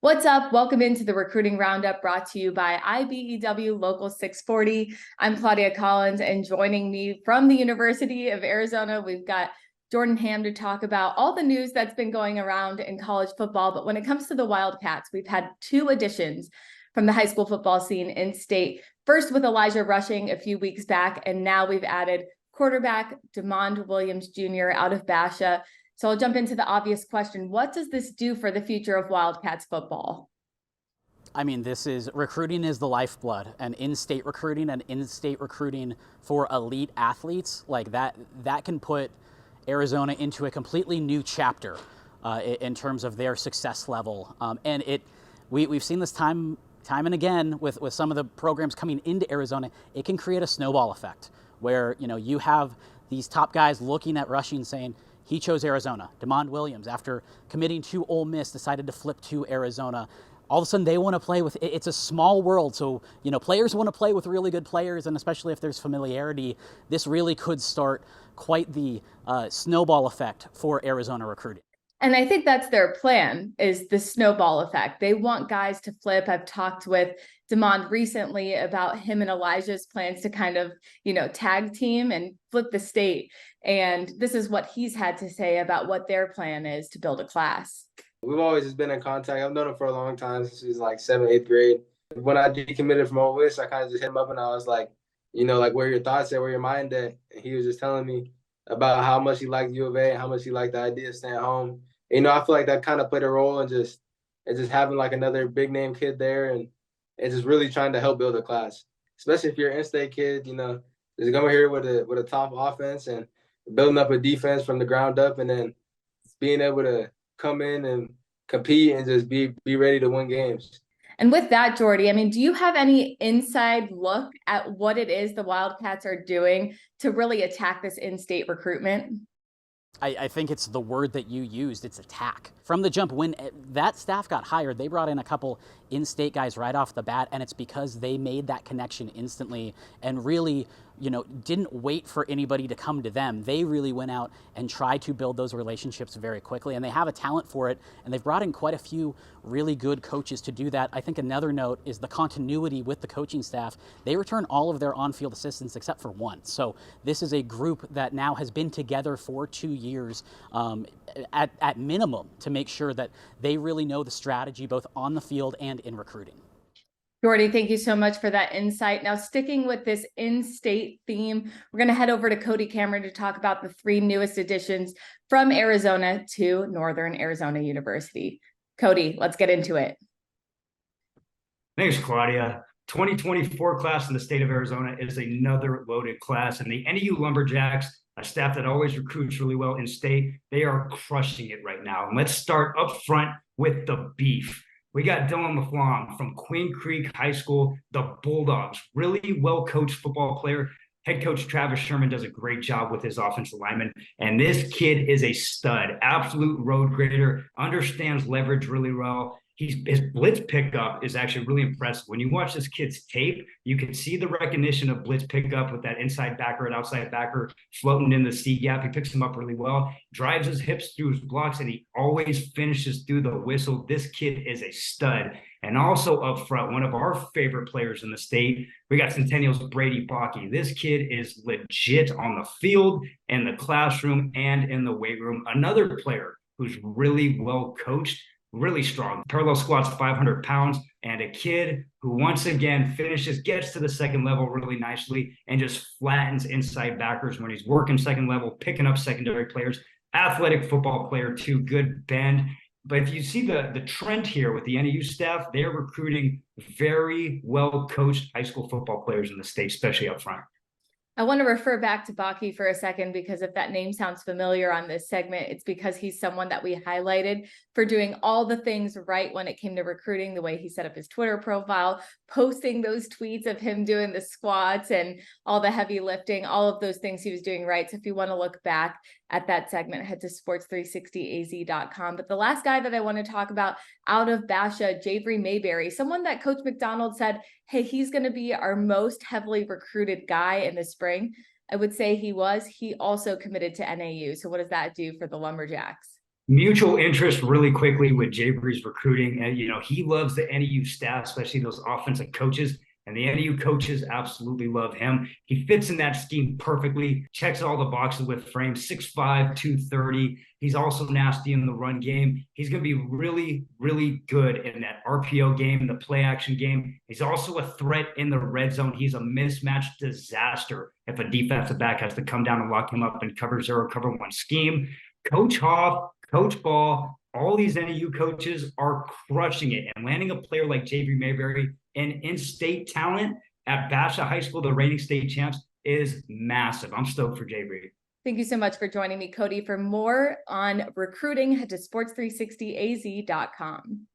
What's up? Welcome into the Recruiting Roundup brought to you by IBEW Local 640. I'm Claudia Collins, and joining me from the University of Arizona, we've got Jordan Ham to talk about all the news that's been going around in college football. But when it comes to the Wildcats, we've had two additions from the high school football scene in state. First with Elijah Rushing a few weeks back, and now we've added quarterback Demond Williams Jr. out of Basha. So I'll jump into the obvious question. What does this do for the future of Wildcats football? I mean, recruiting is the lifeblood, and in-state recruiting for elite athletes like that can put Arizona into a completely new chapter in terms of their success level. We've seen this time and again with some of the programs coming into Arizona. It can create a snowball effect where you have these top guys looking at Rushing saying, he chose Arizona. Demond Williams, after committing to Ole Miss, decided to flip to Arizona. All of a sudden, they want to play with. It's a small world, so players want to play with really good players, and especially if there's familiarity, this really could start quite the snowball effect for Arizona recruiting. And I think that's their plan, is the snowball effect. They want guys to flip. I've talked with Demond recently about him and Elijah's plans to kind of, tag team and flip the state. And this is what he's had to say about what their plan is to build a class. We've always just been in contact. I've known him for a long time, since he was like 7th, 8th grade. When I decommitted from Ole Miss, I kind of just hit him up and I was like, where your thoughts at, where your mind at? And he was just telling me about how much he liked U of A and how much he liked the idea of staying home. I feel like that kind of played a role in just having like another big name kid there and just really trying to help build a class. Especially if you're an in-state kid, just coming here with a top offense and building up a defense from the ground up, and then being able to come in and compete and just be ready to win games. And with that, Jordy, do you have any inside look at what it is the Wildcats are doing to really attack this in-state recruitment? I think it's the word that you used. It's attack. From the jump, when that staff got hired, they brought in a couple in-state guys right off the bat, and it's because they made that connection instantly and really, didn't wait for anybody to come to them. They really went out and tried to build those relationships very quickly, and they have a talent for it, and they've brought in quite a few really good coaches to do that. I think another note is the continuity with the coaching staff. They return all of their on-field assistants except for one. So this is a group that now has been together for 2 years at minimum to make sure that they really know the strategy both on the field and in recruiting. Jordy, thank you so much for that insight. Now, sticking with this in-state theme, we're going to head over to Cody Cameron to talk about the 3 newest additions from Arizona to Northern Arizona University. Cody, let's get into it. Thanks, Claudia. 2024 class in the state of Arizona is another loaded class, and the NAU Lumberjacks, a staff that always recruits really well in state, they are crushing it right now. And let's start up front with the beef. We got Dylan LaFlamme from Queen Creek High School, the Bulldogs, really well-coached football player. Head coach Travis Sherman does a great job with his offensive lineman, and this kid is a stud, absolute road grader, understands leverage really well. His blitz pickup is actually really impressive. When you watch this kid's tape, you can see the recognition of blitz pickup with that inside backer and outside backer floating in the C gap. He picks him up really well, drives his hips through his blocks, and he always finishes through the whistle. This kid is a stud. And also up front, one of our favorite players in the state, we got Centennial's Brady Bakke. This kid is legit on the field, in the classroom, and in the weight room. Another player who's really well coached, really strong. Parallel squats 500 pounds, and a kid who once again gets to the second level really nicely and just flattens inside backers when he's working second level, picking up secondary players. Athletic football player too, good bend. But if you see the trend here with the NAU staff, they're recruiting very well-coached high school football players in the state, especially up front. I want to refer back to Bakke for a second, because if that name sounds familiar on this segment, it's because he's someone that we highlighted for doing all the things right when it came to recruiting, the way he set up his Twitter profile, posting those tweets of him doing the squats and all the heavy lifting, all of those things he was doing right. So if you want to look back at that segment, head to sports360az.com. But the last guy that I want to talk about out of Basha, Javery Mayberry, someone that Coach McDonald said, hey, he's going to be our most heavily recruited guy in the spring. I would say he was. He also committed to NAU. So what does that do for the Lumberjacks? mutual interest really quickly with Jabry's recruiting. And, he loves the NEU staff, especially those offensive coaches. And the NEU coaches absolutely love him. He fits in that scheme perfectly, checks all the boxes with frame, 6'5", 230. He's also nasty in the run game. He's going to be really, really good in that RPO game, the play action game. He's also a threat in the red zone. He's a mismatch disaster if a defensive back has to come down and lock him up in cover 0, cover 1 scheme. Coach Hoff, Coach Ball, all these NEU coaches are crushing it, and landing a player like Jabry Mayberry and in-state talent at Basha High School, the reigning state champs, is massive. I'm stoked for Jabry. Thank you so much for joining me, Cody. For more on recruiting, head to sports360az.com.